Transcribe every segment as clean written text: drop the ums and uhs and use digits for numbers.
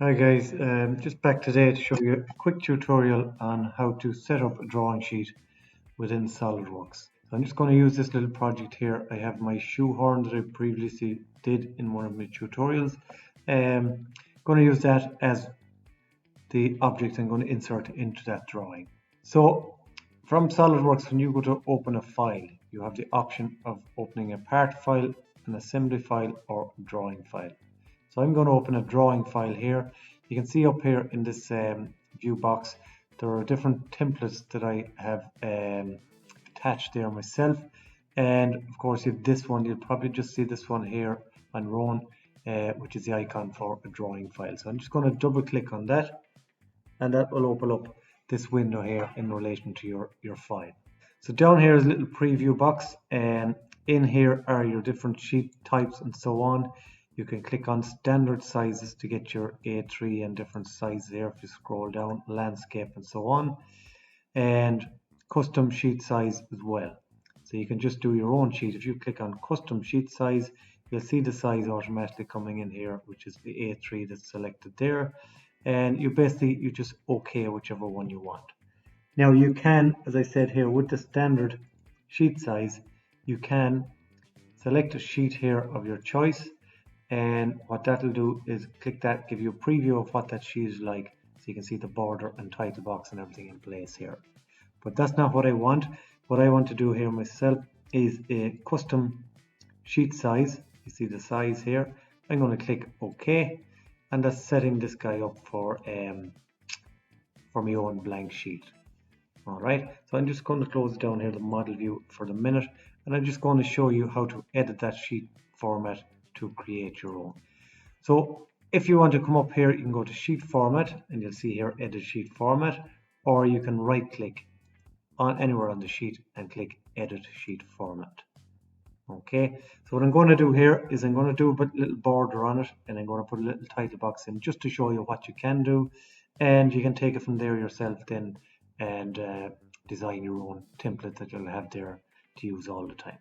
Hi guys, just back today to show you a quick tutorial on how to set up a drawing sheet within Solidworks. So I'm just going to use this little project here. I have my shoehorn that I previously did in one of my tutorials. Going to use that as the object I'm going to insert into that drawing. So from Solidworks, when you go to open a file, you have the option of opening a part file, an assembly file, or a drawing file. So I'm going to open a drawing file here. You can see up here in this view box, there are different templates that I have attached there myself. And of course, if this one, you'll probably just see this one here on Roan, which is the icon for a drawing file. So I'm just going to double click on that, and that will open up this window here in relation to your file. So down here is a little preview box, and in here are your different sheet types and so on. You can click on standard sizes to get your A3 and different sizes there if you scroll down, landscape and so on, and custom sheet size as well. So you can just do your own sheet. If you click on custom sheet size, you'll see the size automatically coming in here, which is the A3 that's selected there, and you just OK whichever one you want. Now you can, as I said here, with the standard sheet size, you can select a sheet here of your choice, and what that'll do is click that, give you a preview of what that sheet is like, so you can see the border and title box and everything in place here. But that's not what I want. What I want to do here myself is a custom sheet size. You see the size here. I'm going to click OK, and that's setting this guy up for my own blank sheet. Alright, so I'm just going to close down here the model view for the minute, and I'm just going to show you how to edit that sheet format to create your own. So if you want to come up here, you can go to sheet format, and you'll see here edit sheet format, or you can right click on anywhere on the sheet and click edit sheet format. Okay, so what I'm going to do here is I'm going to do a little border on it, and I'm going to put a little title box in just to show you what you can do, and you can take it from there yourself then and design your own template that you'll have there to use all the time.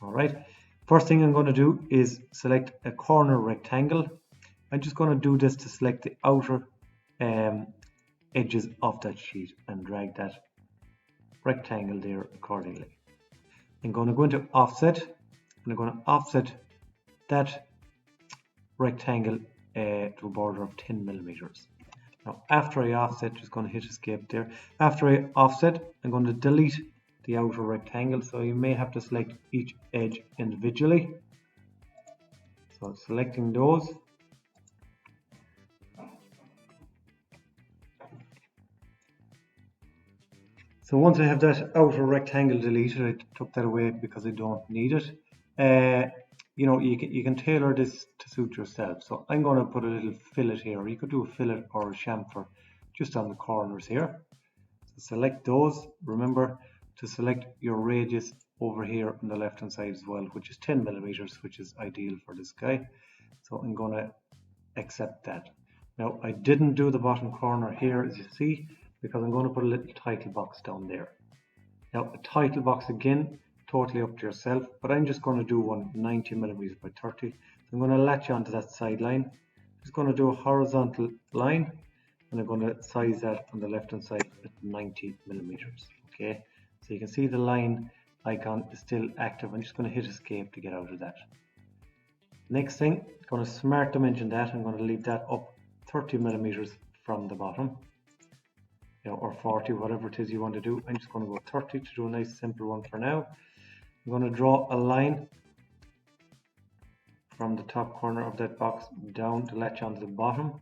All right, first thing I'm going to do is select a corner rectangle. I'm just going to do this to select the outer edges of that sheet and drag that rectangle there accordingly. I'm going to go into offset, and I'm going to offset that rectangle to a border of 10 millimeters. Now, after I offset, just going to hit escape there. After I offset, I'm going to delete the outer rectangle, so you may have to select each edge individually. So selecting those. So once I have that outer rectangle deleted, I took that away because I don't need it. You can tailor this to suit yourself. So I'm going to put a little fillet here. You could do a fillet or a chamfer just on the corners here. So select those. Remember to select your radius over here on the left hand side as well, which is 10 millimeters, which is ideal for this guy. So I'm going to accept that. Now I didn't do the bottom corner here, as you see, because I'm going to put a little title box down there. Now a title box, again, totally up to yourself, but I'm just going to do one 90 millimeters by 30. So I'm going to latch onto that side line. Just going to do a horizontal line, and I'm going to size that on the left hand side at 90 millimeters. Okay, so you can see the line icon is still active. I'm just going to hit escape to get out of that. Next thing, I'm going to smart dimension that. I'm going to leave that up 30 millimeters from the bottom, or 40, whatever it is you want to do. I'm just going to go 30 to do a nice simple one for now. I'm going to draw a line from the top corner of that box down to latch onto the bottom.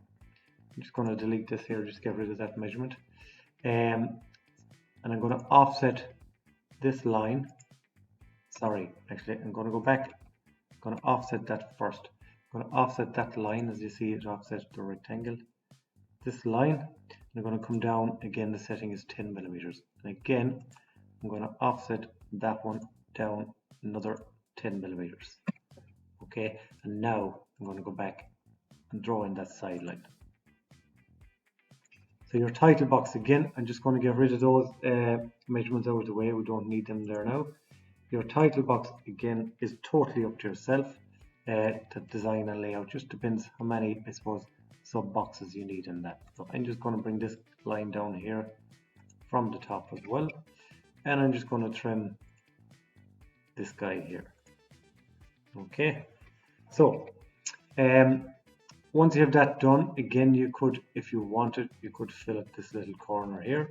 I'm just going to delete this here, just get rid of that measurement. And I'm going to offset this line. Sorry, actually, I'm going to go back. I'm going to offset that first. I'm going to offset that line, as you see it offsets the rectangle. This line, I'm going to come down again. The setting is 10 millimeters, and again I'm going to offset that one down another 10 millimeters. Okay, and now I'm going to go back and draw in that side line. So your title box, again, I'm just going to get rid of those measurements out of the way. We don't need them there now. Your title box, again, is totally up to yourself to design and layout. Just depends how many, I suppose, sub boxes you need in that. So I'm just going to bring this line down here from the top as well, and I'm just going to trim this guy here. Okay, so once you have that done, again, you could, if you wanted, you could fill up this little corner here.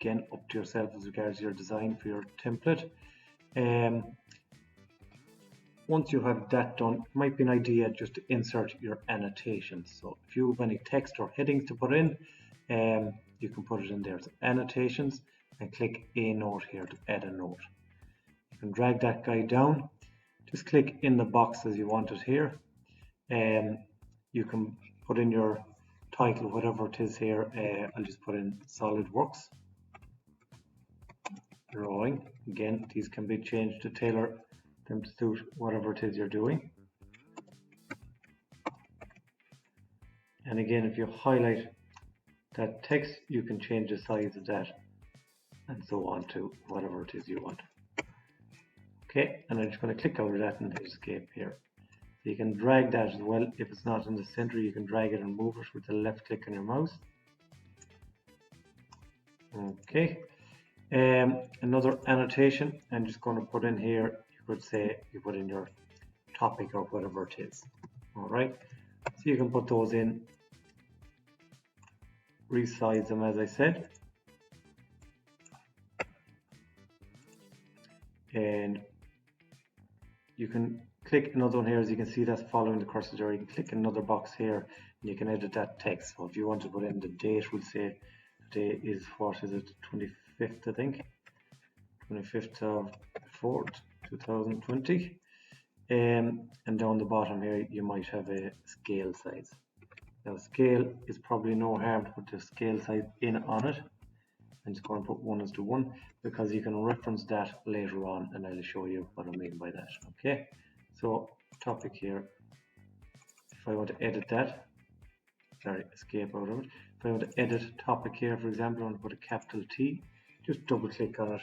Again, up to yourself as regards your design for your template. Once you have that done, it might be an idea just to insert your annotations. So if you have any text or headings to put in, you can put it in there. So annotations, and click a note here to add a note. You can drag that guy down. Just click in the box as you want it here. You can put in your title, whatever it is here. I'll just put in Solidworks drawing. Again, these can be changed to tailor them to suit whatever it is you're doing. And again, if you highlight that text, you can change the size of that and so on to whatever it is you want. Okay, and I'm just going to click over that and hit escape here. So you can drag that as well. If it's not in the center, you can drag it and move it with the left click on your mouse. Okay, another annotation I'm just going to put in here. You could say you put in your topic or whatever it is. All right, so you can put those in, resize them as I said, and you can click another one here. As you can see, that's following the cursor there. You can click another box here and you can edit that text. So if you want to put in the date, we'll say today is, what is it, 25th, I think, 25th of 4th 2020, and down the bottom here you might have a scale size. Now scale is probably no harm to put the scale size in on it. I'm just going to put 1:1 because you can reference that later on, and I'll show you what I mean by that. Okay, so topic here, if I want to edit that, sorry, escape out of it. If I want to edit topic here, for example, I want to put a capital T, just double click on it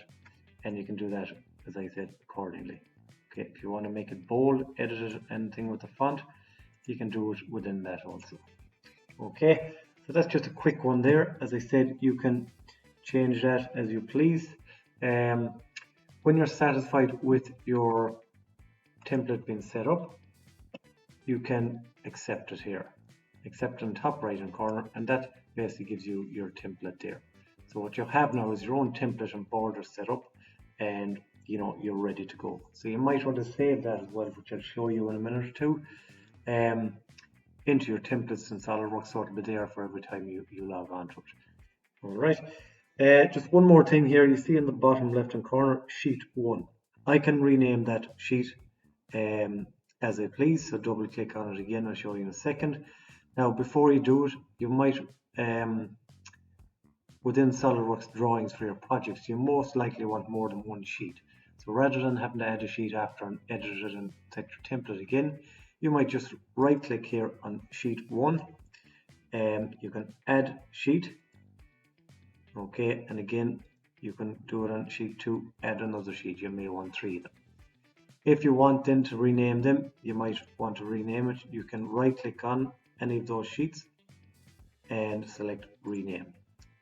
and you can do that, as I said, accordingly. Okay, if you want to make it bold, edit it, anything with the font, you can do it within that also. Okay, so that's just a quick one there. As I said, you can change that as you please. When you're satisfied with your template being set up, you can accept it here. Accept in the top right hand corner, and that basically gives you your template there. So what you have now is your own template and border set up, and you know you're ready to go. So you might want to save that as well, which I'll show you in a minute or two, into your templates in Solidworks, so it'll be there for every time you log on to it. All right. Just one more thing here. You see in the bottom left hand corner, sheet 1. I can rename that sheet as I please. So double click on it again. I'll show you in a second. Now, before you do it, you might within SolidWorks drawings for your projects, you most likely want more than one sheet. So rather than having to add a sheet after and edit it and set your template again, you might just right click here on sheet 1. You can add sheet. Okay, and again you can do it on sheet 2, add another sheet. You may want 3 of them. If you want then to rename them, you might want to rename it. You can right click on any of those sheets and select rename.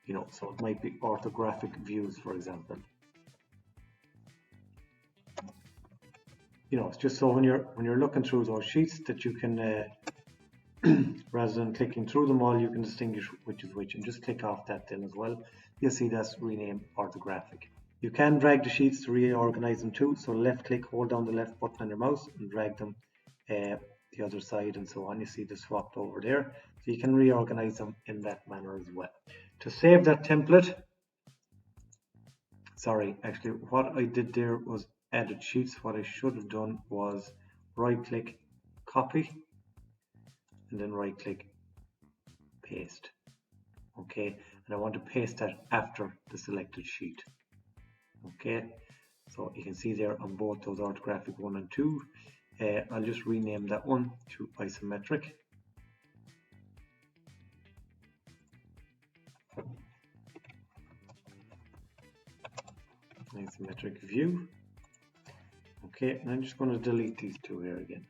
You know, so it might be orthographic views, for example. You know, it's just so when you're looking through those sheets that you can rather than clicking through them all, you can distinguish which is which, and just click off that then as well. You'll see that's rename orthographic. You can drag the sheets to reorganize them too. So left click, hold down the left button on your mouse and drag them the other side and so on. You see they're swapped over there. So you can reorganize them in that manner as well. To save that template, sorry, actually what I did there was added sheets. What I should have done was right click, copy, and then right click, paste. Okay, and I want to paste that after the selected sheet. Okay, so you can see there on both those orthographic 1 and 2. I'll just rename that one to isometric. Isometric view. Okay, and I'm just going to delete these two here again.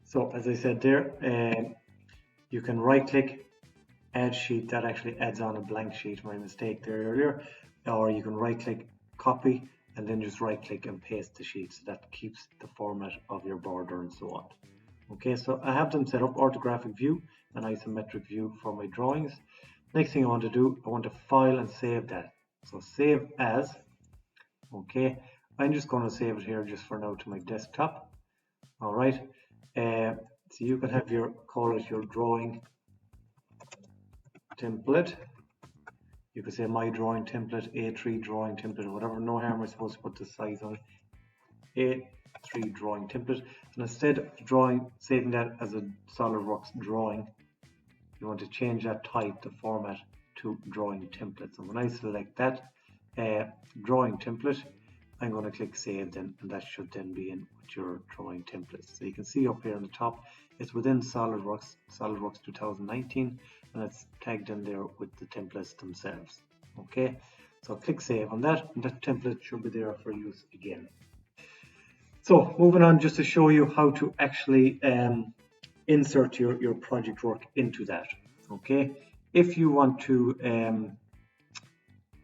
So as I said there, you can right click, add sheet. That actually adds on a blank sheet, my mistake there earlier. Or you can right click, copy, and then just right click and paste the sheet. So that keeps the format of your border and so on. Okay, so I have them set up, orthographic view and isometric view for my drawings. Next thing I want to do, I want to file and save that. So save as, okay, I'm just going to save it here just for now to my desktop. All right, so you can have your, call it your drawing template. You could say my drawing template, A3 drawing template, or whatever. No harm, I suppose, to put the size on it. A3 drawing template. And instead of drawing, saving that as a Solidworks drawing, you want to change that type, the format, to drawing template. So when I select that drawing template, I'm going to click save then, and that should then be in with your drawing templates. So you can see up here on the top, it's within SolidWorks 2019, and it's tagged in there with the templates themselves. Okay, so click save on that, and that template should be there for use again. So moving on, just to show you how to actually insert your project work into that. Okay, if you want to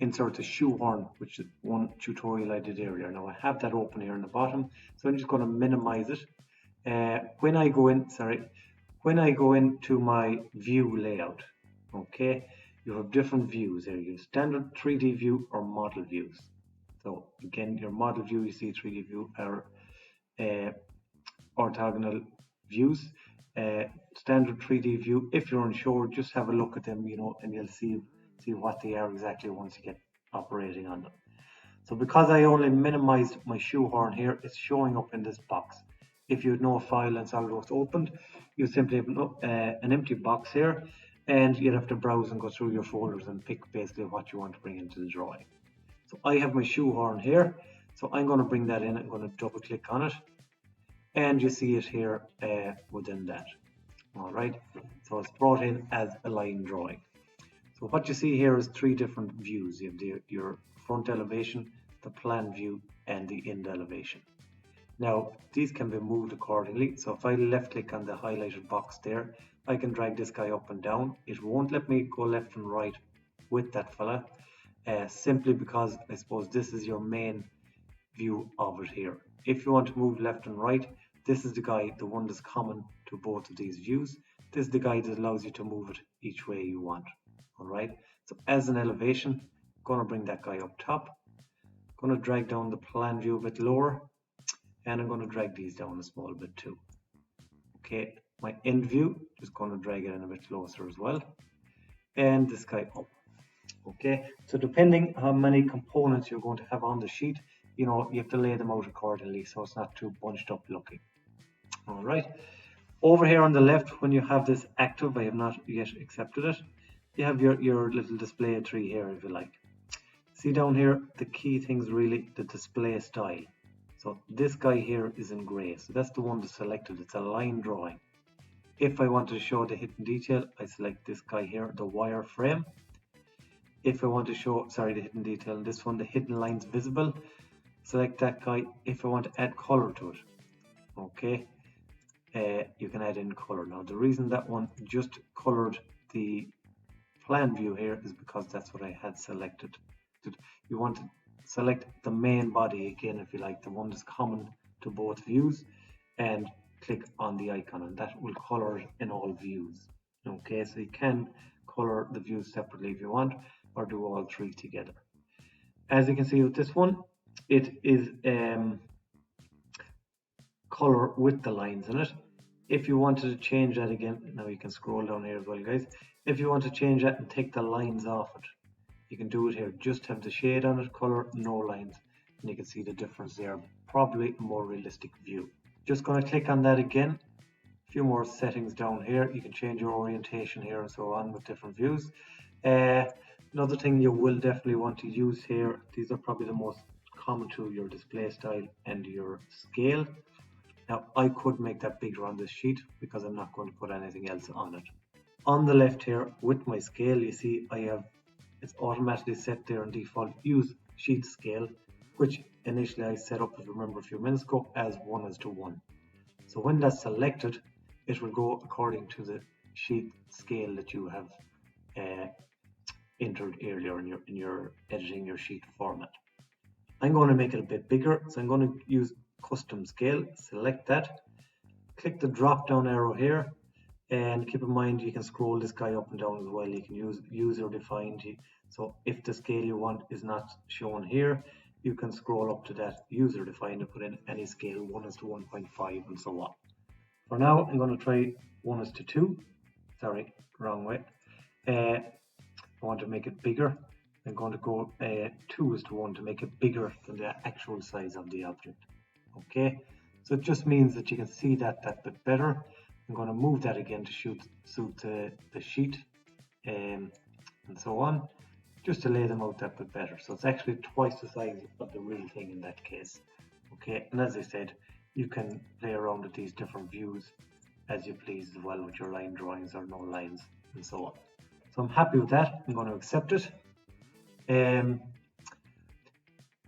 insert a shoehorn, which is one tutorial I did earlier. Now I have that open here in the bottom, so I'm just going to minimize it. When I go into my view layout, okay, you have different views there. You have standard 3D view or model views. So again, your model view, you see 3D view are orthogonal views. Standard 3D view, if you're unsure, just have a look at them, and you'll see what they are exactly once you get operating on them. So because I only minimized my shoehorn here, it's showing up in this box. If you had no file and SolidWorks opened, you simply have an empty box here, and you'd have to browse and go through your folders and pick basically what you want to bring into the drawing. So I have my shoehorn here, so I'm going to bring that in. I'm going to double click on it, and you see it here within that. All right, so it's brought in as a line drawing. So what you see here is three different views. You have your front elevation, the plan view, and the end elevation. Now, these can be moved accordingly. So if I left click on the highlighted box there, I can drag this guy up and down. It won't let me go left and right with that fella, simply because I suppose this is your main view of it here. If you want to move left and right, this is the guy, the one that's common to both of these views. This is the guy that allows you to move it each way you want. All right, so as an elevation, I'm going to bring that guy up top. I'm going to drag down the plan view a bit lower, and I'm going to drag these down a small bit too. Okay, my end view, just going to drag it in a bit closer as well, and this guy up. Okay, so depending how many components you're going to have on the sheet, you have to lay them out accordingly so it's not too bunched up looking. All right, over here on the left, when you have this active, I have not yet accepted it, you have your little display tree here, if you like. See down here, the key thing's really the display style. So this guy here is in gray, so that's the one that's selected. It's a line drawing. If I want to show the hidden detail, I select this guy here, the wireframe. If I want to show, the hidden detail, this one, the hidden lines visible, select that guy. If I want to add color to it, okay, you can add in color. Now the reason that one just colored the plan view here is because that's what I had selected. You want to select the main body again, if you like, the one that's common to both views, and click on the icon, and that will color it in all views. Okay, so you can color the views separately if you want, or do all three together. As you can see with this one, it is color with the lines in it. If you wanted to change that again, now you can scroll down here as well, guys. If you want to change that and take the lines off it, you can do it here. Just have the shade on it, color, no lines, and you can see the difference there. Probably a more realistic view. Just going to click on that again. A few more settings down here. You can change your orientation here and so on with different views. Another thing you will definitely want to use here, these are probably the most common to your display style and your scale. Now I could make that bigger on this sheet because I'm not going to put anything else on it. On the left here with my scale, you see it's automatically set there in default use sheet scale, which initially I set up, if you remember a few minutes ago, as 1:1. So when that's selected, it will go according to the sheet scale that you have entered earlier in your editing your sheet format. I'm going to make it a bit bigger, so I'm going to use custom scale. Select that, click the drop down arrow here, and keep in mind you can scroll this guy up and down as well. You can use user defined, so if the scale you want is not shown here, you can scroll up to that user defined and put in any scale, 1:1.5 and so on. For now I'm going to try 1:2. Sorry, wrong way. I want to make it bigger. I'm going to go 2:1 to make it bigger than the actual size of the object. Okay, so it just means that you can see that bit better. I'm going to move that again to suit the sheet and so on, just to lay them out that bit better. So it's actually twice the size of the real thing in that case. Okay, and as I said, you can play around with these different views as you please as well, with your line drawings or no lines and so on. So I'm happy with that. I'm going to accept it. I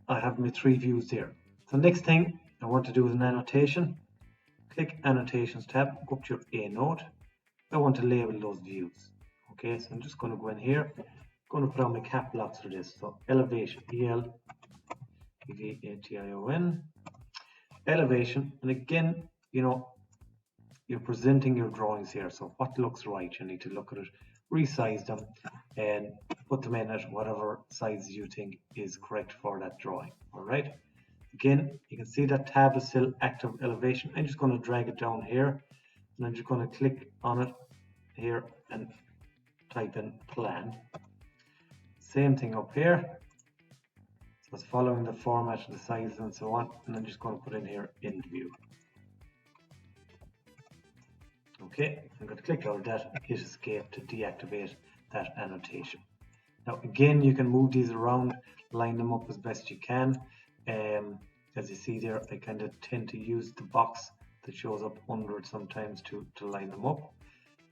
have my 3 views here. So next thing I want to do is an annotation. Click Annotations tab, go up to your A note. I want to label those views. Okay, so I'm just going to go in here. I'm going to put on my cap locks for this. So elevation, E-L-E-V-A-T-I-O-N, elevation. And again, you know, you're presenting your drawings here. So what looks right, you need to look at it, resize them, and put them in at whatever size you think is correct for that drawing. All right. Again, you can see that tab is still active elevation. I'm just going to drag it down here, and I'm just going to click on it here and type in plan. Same thing up here. So it's following the format, the size, and so on. And I'm just going to put in here end view. Okay, I'm going to click out of that and hit escape to deactivate that annotation. Now again, you can move these around, line them up as best you can. As you see there, I kind of tend to use the box that shows up under it sometimes to line them up.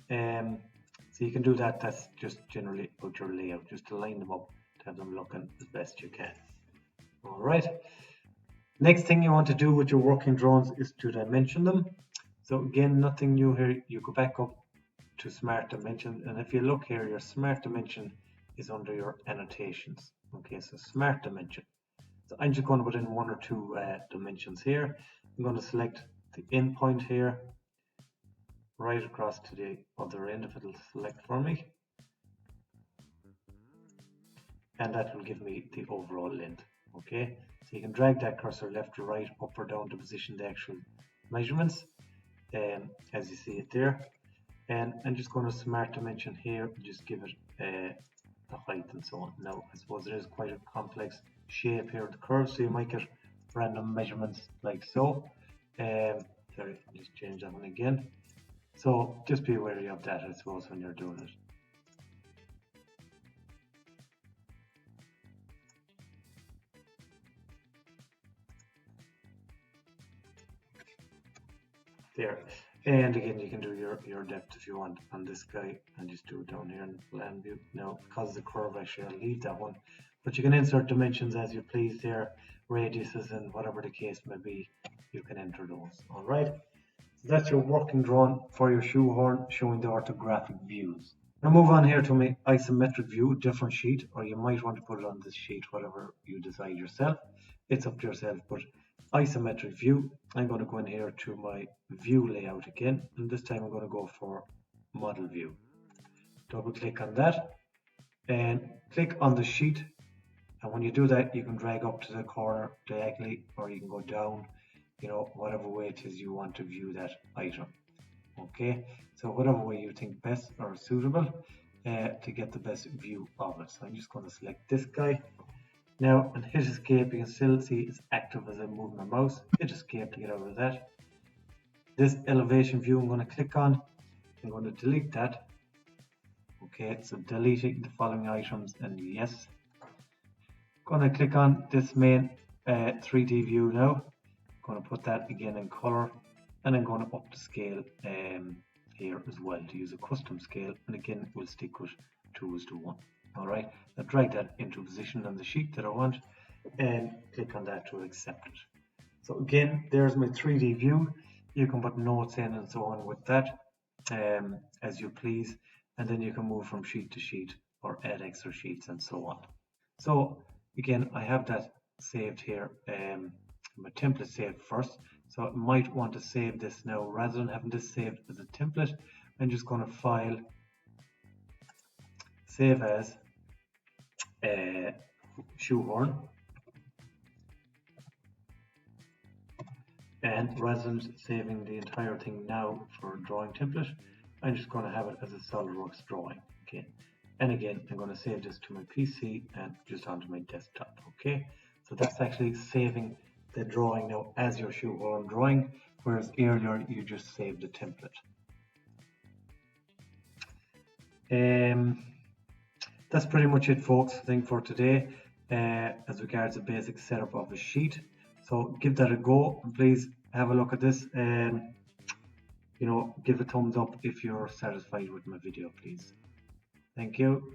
So you can do that. That's just generally about your layout, just to line them up to have them looking as best you can. All right. Next thing you want to do with your working drawings is to dimension them. So again, nothing new here. You go back up to Smart Dimension, and if you look here, your Smart Dimension is under your annotations. Okay, so Smart Dimension. So I'm just going to put in 1 or 2 dimensions here. I'm going to select the endpoint here, right across to the other end if it'll select for me. And that will give me the overall length. Okay, so you can drag that cursor left to right, up or down to position the actual measurements, as you see it there. And I'm just going to Smart Dimension here and just give it the height and so on. Now, I suppose it is quite a complex shape here, the curve, so you might get random measurements like so. Sorry, I'll just change that one again. So just be wary of that, I suppose, when you're doing it. There. And again, you can do your depth if you want on this guy, and just do it down here in the plan view. Now, because of the curve, actually, I'll leave that one. But you can insert dimensions as you please there, radiuses, and whatever the case may be, you can enter those. All right. So that's your working drawing for your shoehorn, showing the orthographic views. Now move on here to my isometric view, different sheet, or you might want to put it on this sheet, whatever you decide yourself. It's up to yourself, but isometric view, I'm going to go in here to my view layout again, and this time I'm going to go for model view. Double click on that and click on the sheet, and when you do that, you can drag up to the corner diagonally, or you can go down, you know, whatever way it is you want to view that item. Okay, so whatever way you think best or suitable to get the best view of it. So I'm just going to select this guy now and hit escape. You can still see it's active as I move my mouse. Hit escape to get out of that. This elevation view I'm going to click on. I'm going to delete that. Okay, so deleting the following items, and yes. Going to click on this main 3D view now. Going to put that again in color, and I'm going to up the scale here as well to use a custom scale, and again we'll stick with 2:1. All right, now drag that into position on the sheet that I want, and click on that to accept it. So again, there's my 3D view. You can put notes in and so on with that as you please, and then you can move from sheet to sheet or add extra sheets and so on. So again, I have that saved here, my template saved first. So I might want to save this now rather than having this saved as a template. I'm just going to file, save as shoehorn, and rather than saving the entire thing now for drawing template, I'm just going to have it as a SolidWorks drawing. Okay, and again I'm going to save this to my PC and just onto my desktop. Okay, so that's actually saving the drawing now as your shoehorn drawing, whereas earlier you just saved the template. That's pretty much it, folks, I think, for today as regards the basic setup of a sheet. So give that a go and please have a look at this and give a thumbs up if you're satisfied with my video, please. Thank you.